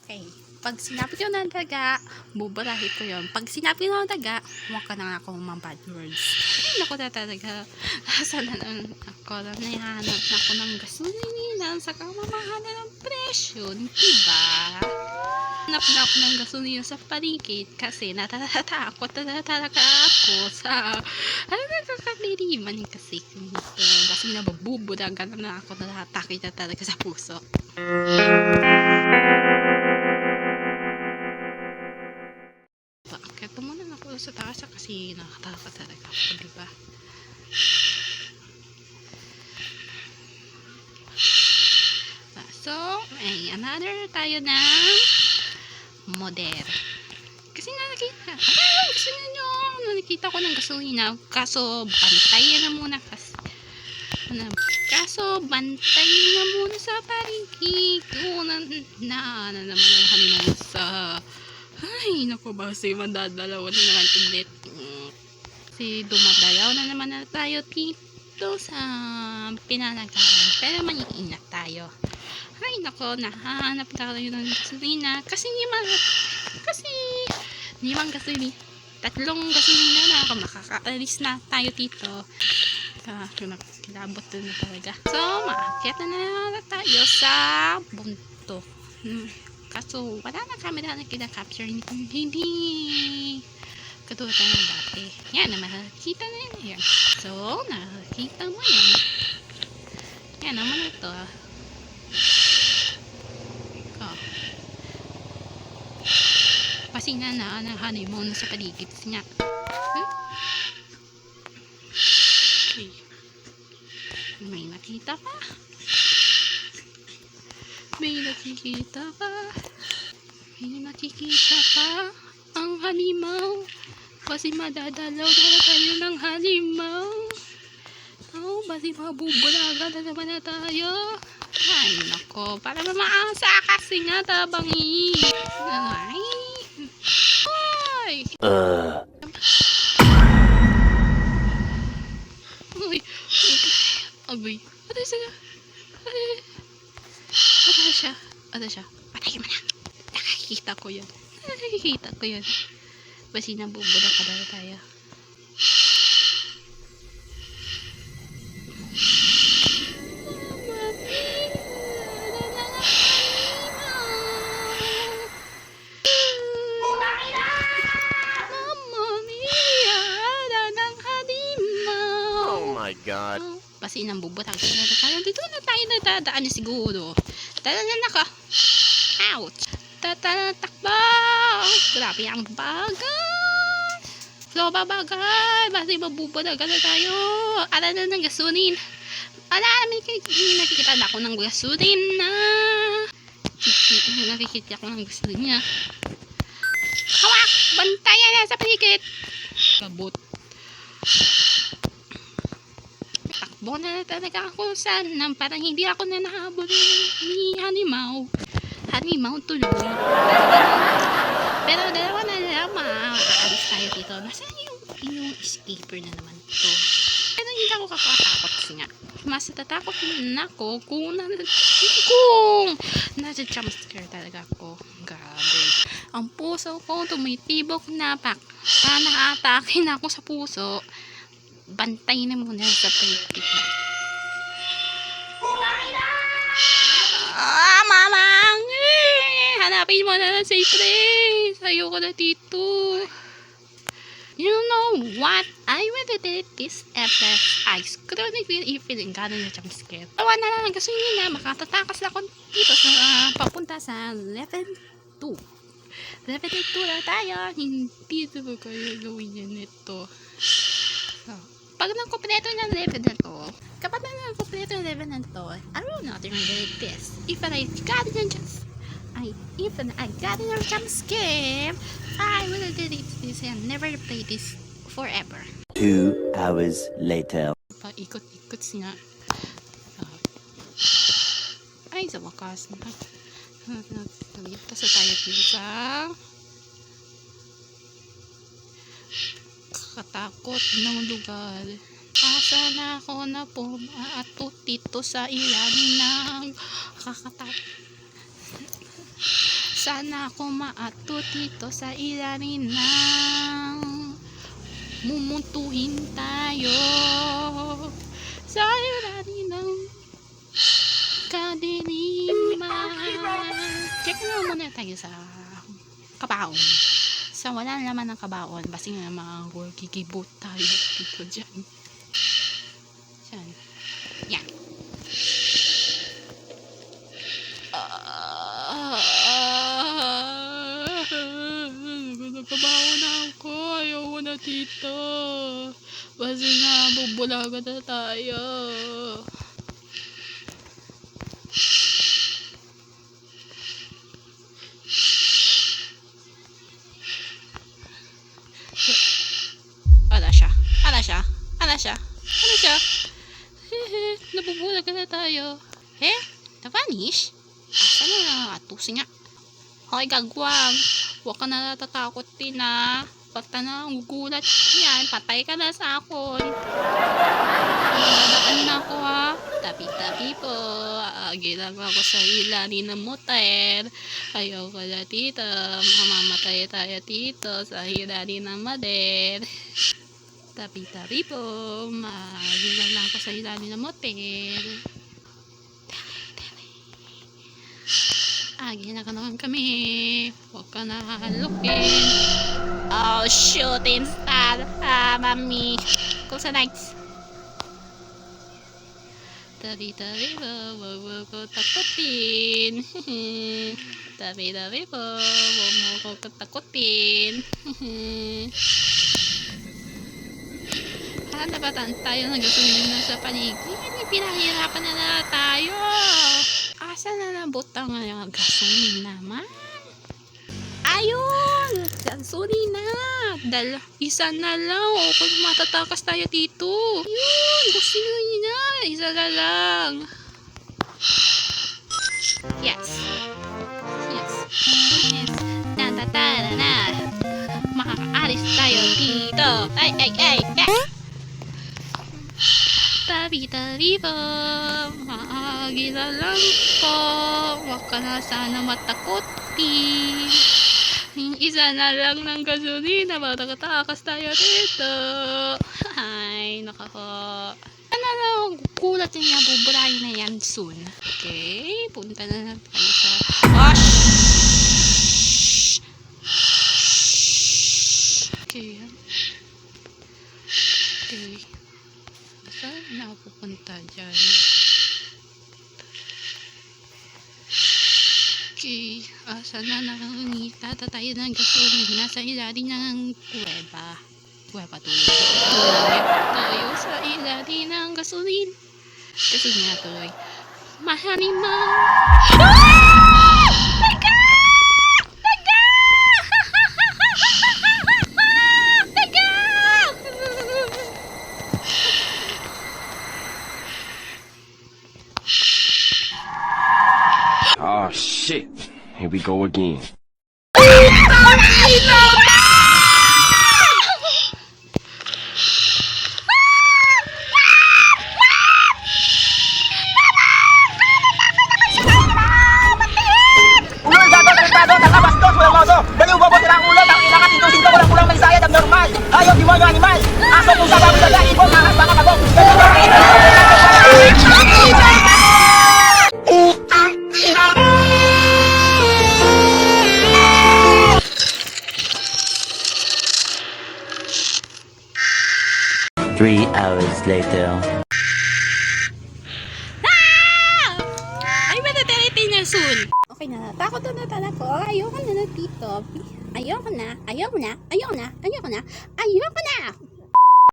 Okay. Pag sinabi ko ng daga, buburahin ko yun. Pag sinabi ko ng daga, huwag ka na ako mga bad words. Ay, naku na talaga. Saan na lang ako? Nahanap na ako ng gasolina sa kamamahalan ng presyo. Diba? Hanap na ako ng gasolina sa paligid kasi natatakot na talaga ako sa nakakadiriman kasi ito. Kasi nabuburagan na ako, natatakot na talaga sa puso. Kaya muna ako sa taas kasi nakatakot talaga ako, diba? So, ay another tayo ng model. Kasi nakita ko ng gasolina. Kaso, bantayan na muna kasi. Kaso, bantayan na muna sa paligid. Na naman ang halimaw sa ay, naku ba, kasi mandadalaw na naman ulit. Kasi dumadalaw na naman na tayo dito sa pinanagaan. Pero mag-iingat tayo. Ay, naku, nahanap tayo ng gasolina. Kasi limang gasolina. 3 gasolina na ako. Makakaalis na tayo dito. Kilabot na talaga. So, maakyat na tayo sa bunto. Kaso, wala na camera na kinakapture. Hindi katulad na dati. Yan, nakikita na yan. So, nakikita mo yan. Yan naman ito. Oh. Pasina na ang honeymoon sa paligid niya. Okay. May nakita pa. May nakikita pa ang halimaw kasi madadalaw na tayo ng halimaw. Oh, kasi mabubulagan na naman na tayo. Ay, nako, para maasa kasi nga tabangi. Ay. Uy. Abay. Ano siya? Patay mo na. Nakikita ko yun. Basi nabubula ka na tayo. Oh my God. Basi nabubula ka na tayo. Dito na tayo nadadaan siguro. Tala na ka. Ouch. Takbo. Grabe ang bagal. So, babagal. Basi mabubulagan na tayo. Ala na ng gasolin. Nakikita na ako ng gasolin na. Nakikita ko ng gasolin niya. Hawak! Bantayan na sa paligid. Kabot. Takbo na talaga ako sana. Parang hindi ako na nahabol ni halimaw. Halimaw tuloy. Pero dalawa na naman. Aalis tayo dito. Nasaan yung escaper na naman ito? Pero hindi ako kakatakot kasi nga. Mas natatakot na ako kung nasa jumpscare talaga ako. Grabe. Ang puso ko tumitibok na nakatake na ako sa puso. Bantay na muna sa paligid na. Mamang! Hanapin mo na lang safe place. Ayoko na dito. You know what? I will delete this FF. I couldn't even got na jump scare. Tawa na lang kasi yun na makatatakas na ako dito sa papunta sa level 2. Level 2 na tayo. Hindi ito ba kayo gawin yan ito? So, pag nakumpleto ng level na to, kapag nakumpleto ng level na to, I will not delete this. If I got a jump scare, I will delete this and never play this forever. 2 hours later. Paikot-ikot siya. Ay, sa wakas. Nagligtas na tayo dito sa kakatakot ng lugar. Asa na ako na pumatot dito sa ilalim ng kakatakot. Sana ako maato dito sa ilalim ng mumuntuhin tayo. Sa ilalim ng kadiliman. Check na muna tayo sa kabaon. Sa wala naman ng kabaon. Basta nga mga gigibot tayo dito dyan. Yan. Yan. Nagkabaho na ako. Ayaw na tito. Basta na bubulagan na tayo. Ala siya. Ala siya. Ala siya. Ala siya. Nabubulagan na tayo. Na-vanish? Asa na? Atusin nga. Hoy, gagwang. Huwag ka na natatakot din na. Basta na gugulat yan. Patay ka na sa akin. Nadaan na ako ha. Tabi-tabi po. Ginagawa ko sa ilalim ng motel. Ayaw ko na dito. Mamamatay tayo dito sa ilalim ng motel. Tabi-tabi po. Ginagawa ko sa ilalim ng motel. Ginagawa kami. Huwag ka na halukin. Oh, shooting star. Mami. Kung sa nights. Tabi-tabi po. Huwag ko takutin. Tabi-tabi po. Huwag ko takutin. Nabatan tayo ng gasolina sa paligid. Pinahirapan na tayo. Asa na nabutang ng gasolina naman? Ayun! Gasolina! Isa na lang. O kung matatakas tayo dito. Ayun! Gasolina! Isa na lang. Yes. Yes. Yes. Natatara na. Makakaalis tayo dito. Ay, ay, ay! Tabi-tabi po. Maagila lang po. Huwag ka na sana matakotin. Isa na lang ng gasolina. Makakatakas tayo dito. Ay, nakako. Ano lang, kulat niya. Buburahin na yan soon. Okay, punta na lang tayo sa... Oh, shhh! Okay. Okay. Saan na ako pupunta dyan? Okay. Saan na nakangita tayo ng gasolina sa ilalim ng kuweba. Kuweba tuloy. Tayo sa ilalim ng gasolina. Kasi nga tuloy. Mahalima! Teka! Teka! Teka! Oh shit, here we go again. Hayop, demonyo, animal! Aso, pusa, baboy, daga, ibon, ahas, baka, kagong! 3 hours later. Ay, matitiritin niya soon. Okay na, takot na talaga ako. Ayoko na dito. Ayoko na. Ayoko na. Ayoko na. Ayoko na. Ayoko na.